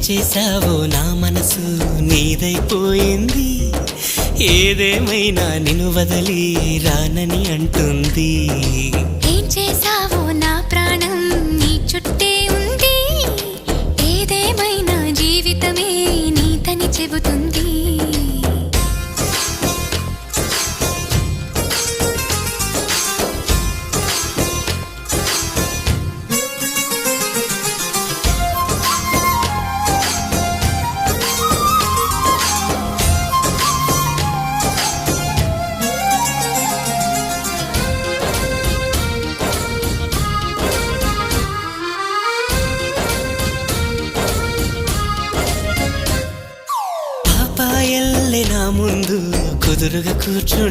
చేసావో నా మనసు నీదైపోయింది, ఏదేమైనా నిన్ను వదిలి రానని అంటుంది. ఏం చేసావో నా ప్రాణం నీ చుట్టే ఉంది, ఏదేమైనా జీవితమే నీతని చెబుతుంది. పాపాయల్లే నా ముందు కుదురుగా కూర్చుంటే